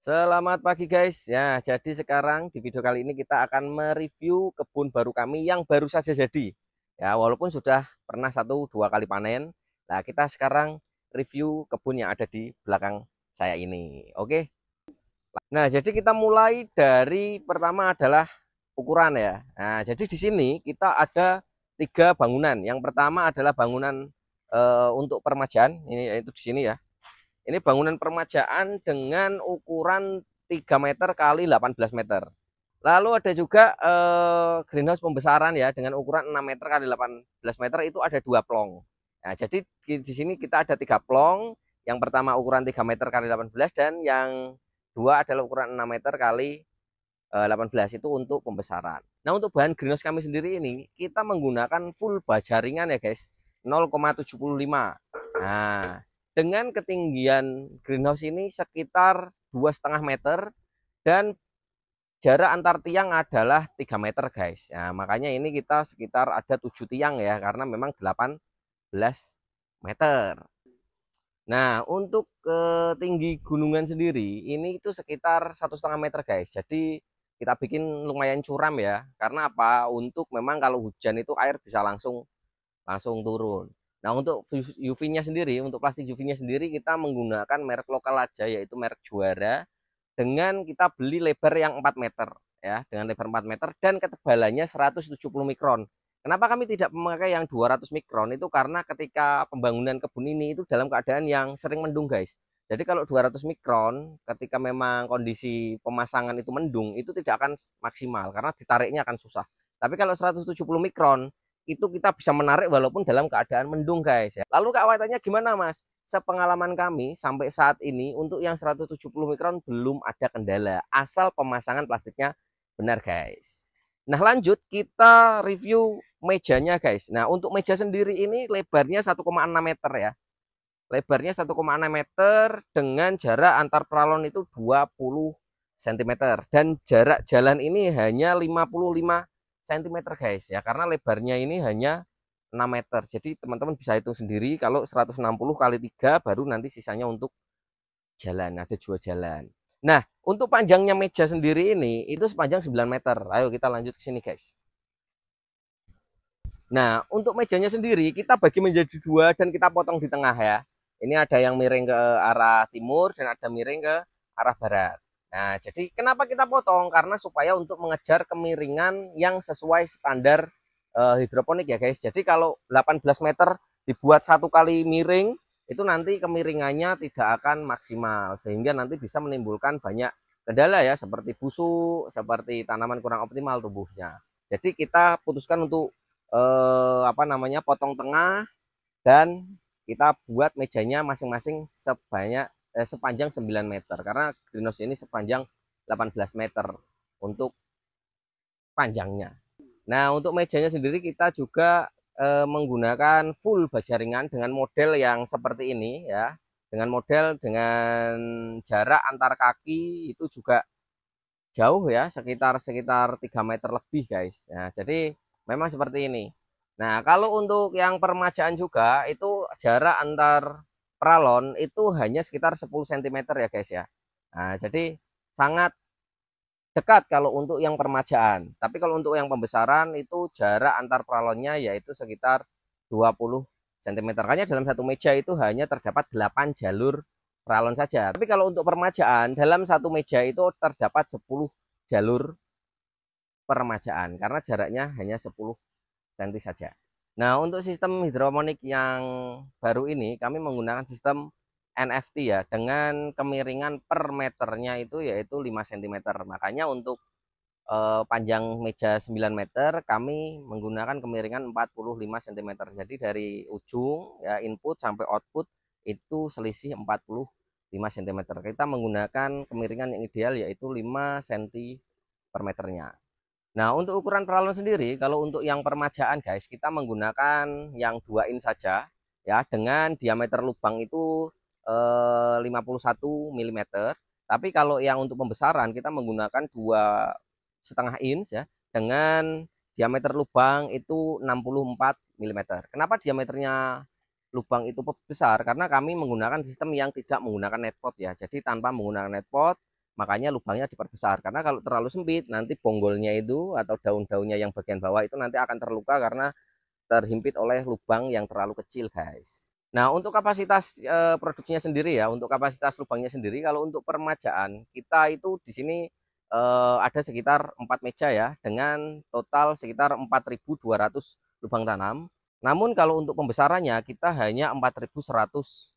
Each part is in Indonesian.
Selamat pagi guys. Ya, jadi sekarang di video kali ini kita akan mereview kebun baru kami yang baru saja jadi. Ya, walaupun sudah pernah 1-2 kali panen. Nah, kita sekarang review kebun yang ada di belakang saya ini. Oke. Nah, jadi kita mulai dari pertama adalah ukuran ya. Nah, jadi di sini kita ada 3 bangunan. Yang pertama adalah bangunan untuk permajaan. Ini itu di sini ya. Ini bangunan permajaan dengan ukuran 3 meter kali 18 meter. Lalu ada juga greenhouse pembesaran ya dengan ukuran 6 meter kali 18 meter, itu ada 2 plong. Nah, jadi di sini kita ada 3 plong. Yang pertama ukuran 3 meter kali 18 dan yang dua adalah ukuran 6 meter kali 18 itu untuk pembesaran. Nah, untuk bahan greenhouse kami sendiri ini kita menggunakan full baja ringan ya guys, 0,75. Nah, dengan ketinggian greenhouse ini sekitar 2,5 meter dan jarak antar tiang adalah 3 meter guys. Nah, makanya ini kita sekitar ada 7 tiang ya, karena memang 18 meter. Nah, untuk tinggi gunungan sendiri ini itu sekitar 1,5 meter guys. Jadi kita bikin lumayan curam ya. Karena apa? Untuk memang kalau hujan itu air bisa langsung langsung turun. Nah, untuk UV-nya sendiri, untuk plastik UV-nya sendiri kita menggunakan merek lokal aja, yaitu merek Juara, dengan kita beli lebar yang 4 meter ya, dengan lebar 4 meter dan ketebalannya 170 mikron. Kenapa kami tidak memakai yang 200 mikron? Itu karena ketika pembangunan kebun ini itu dalam keadaan yang sering mendung guys. Jadi kalau 200 mikron ketika memang kondisi pemasangan itu mendung, itu tidak akan maksimal karena ditariknya akan susah. Tapi kalau 170 mikron itu kita bisa menarik walaupun dalam keadaan mendung guys ya. Lalu keawatannya gimana mas? Sepengalaman kami sampai saat ini untuk yang 170 mikron belum ada kendala, asal pemasangan plastiknya benar guys. Nah, lanjut kita review mejanya guys. Nah, untuk meja sendiri ini lebarnya 1,6 meter ya. Lebarnya 1,6 meter dengan jarak antar pralon itu 20 cm dan jarak jalan ini hanya 55 cm guys ya, karena lebarnya ini hanya 6 meter. Jadi teman-teman bisa hitung sendiri, kalau 160 kali 3 baru nanti sisanya untuk jalan, ada 2 jalan. Nah, untuk panjangnya meja sendiri ini itu sepanjang 9 meter. Ayo kita lanjut ke sini guys. Nah, untuk mejanya sendiri kita bagi menjadi 2 dan kita potong di tengah ya. Ini ada yang miring ke arah timur dan ada miring ke arah barat. Nah, jadi kenapa kita potong? Karena supaya untuk mengejar kemiringan yang sesuai standar hidroponik ya guys. Jadi kalau 18 meter dibuat 1 kali miring, itu nanti kemiringannya tidak akan maksimal. Sehingga nanti bisa menimbulkan banyak kendala ya, seperti busuk, seperti tanaman kurang optimal tumbuhnya. Jadi kita putuskan untuk potong tengah dan kita buat mejanya masing-masing sepanjang 9 meter karena greenhouse ini sepanjang 18 meter untuk panjangnya. Nah, untuk mejanya sendiri kita juga menggunakan full baja ringan dengan model yang seperti ini ya, dengan jarak antar kaki itu juga jauh ya, sekitar 3 meter lebih guys. Nah, jadi memang seperti ini. Nah, kalau untuk yang permajaan juga itu jarak antar pralon itu hanya sekitar 10 cm ya guys ya. Nah, jadi sangat dekat kalau untuk yang permajaan. Tapi kalau untuk yang pembesaran itu jarak antar pralonnya yaitu sekitar 20 cm. Makanya dalam satu meja itu hanya terdapat 8 jalur pralon saja. Tapi kalau untuk permajaan dalam satu meja itu terdapat 10 jalur permajaan karena jaraknya hanya 10 cm saja. Nah, untuk sistem hidroponik yang baru ini kami menggunakan sistem NFT ya, dengan kemiringan per meternya itu yaitu 5 cm. Makanya untuk panjang meja 9 meter kami menggunakan kemiringan 45 cm. Jadi dari ujung ya input sampai output itu selisih 45 cm. Kita menggunakan kemiringan yang ideal yaitu 5 cm per meternya. Nah, untuk ukuran pralon sendiri, kalau untuk yang permajaan guys, kita menggunakan yang 2 in saja ya, dengan diameter lubang itu 51 mm. Tapi kalau yang untuk pembesaran kita menggunakan 2,5 inch ya, dengan diameter lubang itu 64 mm. Kenapa diameternya lubang itu besar? Karena kami menggunakan sistem yang tidak menggunakan netpot ya. Jadi tanpa menggunakan netpot, makanya lubangnya diperbesar. Karena kalau terlalu sempit, nanti bonggolnya itu atau daun-daunnya yang bagian bawah itu nanti akan terluka karena terhimpit oleh lubang yang terlalu kecil, guys. Nah, untuk kapasitas produksinya sendiri ya, untuk kapasitas lubangnya sendiri, kalau untuk permajaan kita itu di sini ada sekitar 4 meja ya, dengan total sekitar 4.200 lubang tanam. Namun kalau untuk pembesarannya kita hanya 4.100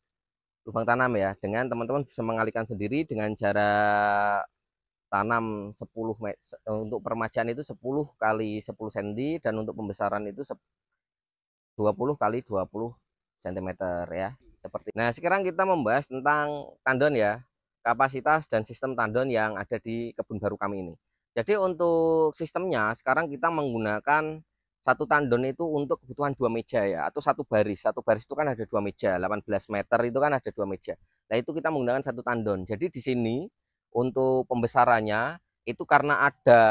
lubang tanam ya, dengan teman-teman bisa mengalihkan sendiri dengan jarak tanam 10 untuk permajaan itu 10 kali 10 cm, dan untuk pembesaran itu 20 kali 20 cm ya, seperti. Nah, sekarang kita membahas tentang tandon ya, kapasitas dan sistem tandon yang ada di kebun baru kami ini. Jadi untuk sistemnya sekarang kita menggunakan satu tandon itu untuk kebutuhan 2 meja ya, atau satu baris itu kan ada 2 meja, 18 meter itu kan ada 2 meja. Nah, itu kita menggunakan satu tandon. Jadi di sini untuk pembesarannya itu karena ada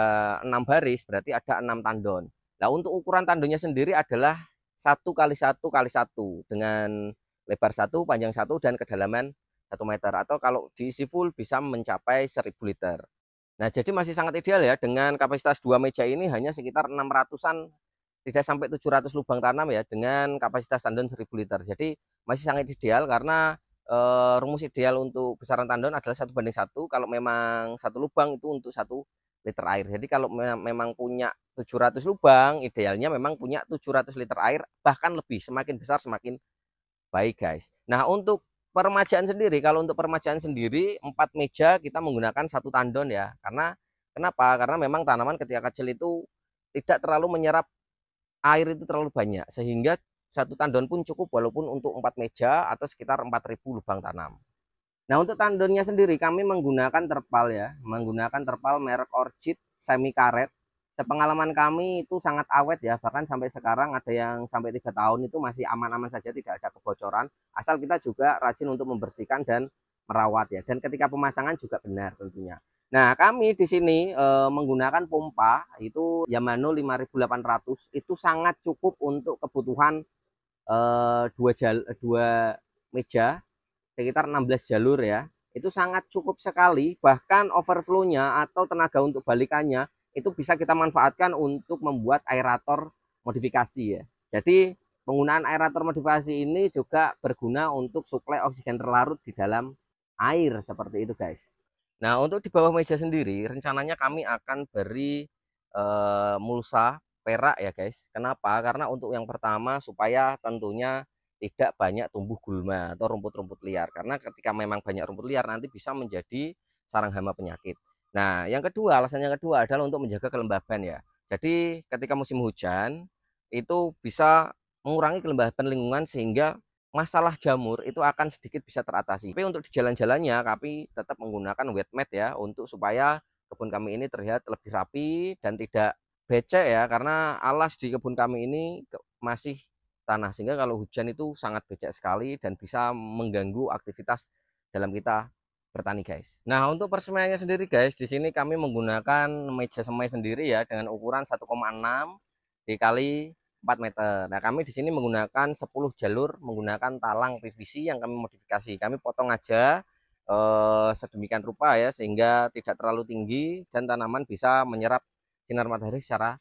6 baris berarti ada 6 tandon. Nah, untuk ukuran tandonnya sendiri adalah 1 kali 1 kali 1 dengan lebar 1, panjang 1, dan kedalaman 1 meter, atau kalau diisi full bisa mencapai 1000 liter. Nah, jadi masih sangat ideal ya, dengan kapasitas 2 meja ini hanya sekitar 600-an, tidak sampai 700 lubang tanam ya, dengan kapasitas tandon 1000 liter. Jadi masih sangat ideal karena rumus ideal untuk besaran tandon adalah 1:1. Kalau memang satu lubang itu untuk 1 liter air. Jadi kalau memang punya 700 lubang, idealnya memang punya 700 liter air, bahkan lebih, semakin besar semakin baik, guys. Nah, untuk permajaan sendiri, kalau untuk permajaan sendiri 4 meja kita menggunakan satu tandon ya. Karena kenapa? Karena memang tanaman ketika kecil itu tidak terlalu menyerap air itu terlalu banyak, sehingga satu tandon pun cukup walaupun untuk 4 meja atau sekitar 4.000 lubang tanam. Nah, untuk tandonnya sendiri kami menggunakan terpal ya, menggunakan terpal merek Orchid semi karet. Sepengalaman kami itu sangat awet ya, bahkan sampai sekarang ada yang sampai 3 tahun itu masih aman-aman saja, tidak ada kebocoran, asal kita juga rajin untuk membersihkan dan merawat ya, dan ketika pemasangan juga benar tentunya. Nah, kami di sini menggunakan pompa itu Yamano 5800, itu sangat cukup untuk kebutuhan dua meja sekitar 16 jalur ya, itu sangat cukup sekali. Bahkan overflow-nya atau tenaga untuk balikannya itu bisa kita manfaatkan untuk membuat aerator modifikasi ya. Jadi penggunaan aerator modifikasi ini juga berguna untuk suplai oksigen terlarut di dalam air, seperti itu, guys. Nah, untuk di bawah meja sendiri rencananya kami akan beri mulsa perak ya, guys. Kenapa? Karena untuk yang pertama supaya tentunya tidak banyak tumbuh gulma atau rumput-rumput liar, karena ketika memang banyak rumput liar nanti bisa menjadi sarang hama penyakit. Nah, yang kedua, alasan yang kedua adalah untuk menjaga kelembaban ya. Jadi ketika musim hujan itu bisa mengurangi kelembaban lingkungan, sehingga masalah jamur itu akan sedikit bisa teratasi. Tapi untuk di jalan-jalannya kami tetap menggunakan wet mat ya, untuk supaya kebun kami ini terlihat lebih rapi dan tidak becek ya, karena alas di kebun kami ini masih tanah, sehingga kalau hujan itu sangat becek sekali dan bisa mengganggu aktivitas dalam kita bertani, guys. Nah, untuk persemaiannya sendiri, guys, di sini kami menggunakan meja semai sendiri ya, dengan ukuran 1,6 dikali 4 meter. Nah, kami di sini menggunakan 10 jalur menggunakan talang PVC yang kami modifikasi. Kami potong aja sedemikian rupa ya, sehingga tidak terlalu tinggi dan tanaman bisa menyerap sinar matahari secara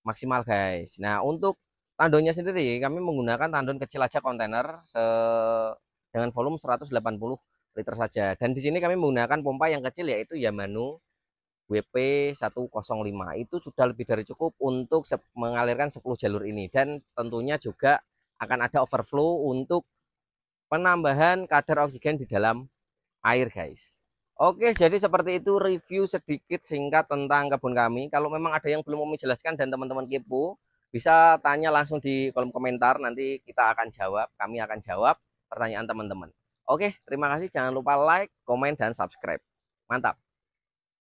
maksimal, guys. Nah, untuk tandonnya sendiri kami menggunakan tandon kecil aja, kontainer dengan volume 180 liter saja. Dan di sini kami menggunakan pompa yang kecil yaitu Yamano WP 105. Itu sudah lebih dari cukup untuk mengalirkan 10 jalur ini, dan tentunya juga akan ada overflow untuk penambahan kadar oksigen di dalam air, guys. Oke, jadi seperti itu review sedikit singkat tentang kebun kami. Kalau memang ada yang belum mau menjelaskan dan teman-teman kepo, bisa tanya langsung di kolom komentar, nanti kita akan jawab, kami akan jawab pertanyaan teman-teman. Oke, terima kasih, jangan lupa like, komen, dan subscribe. Mantap.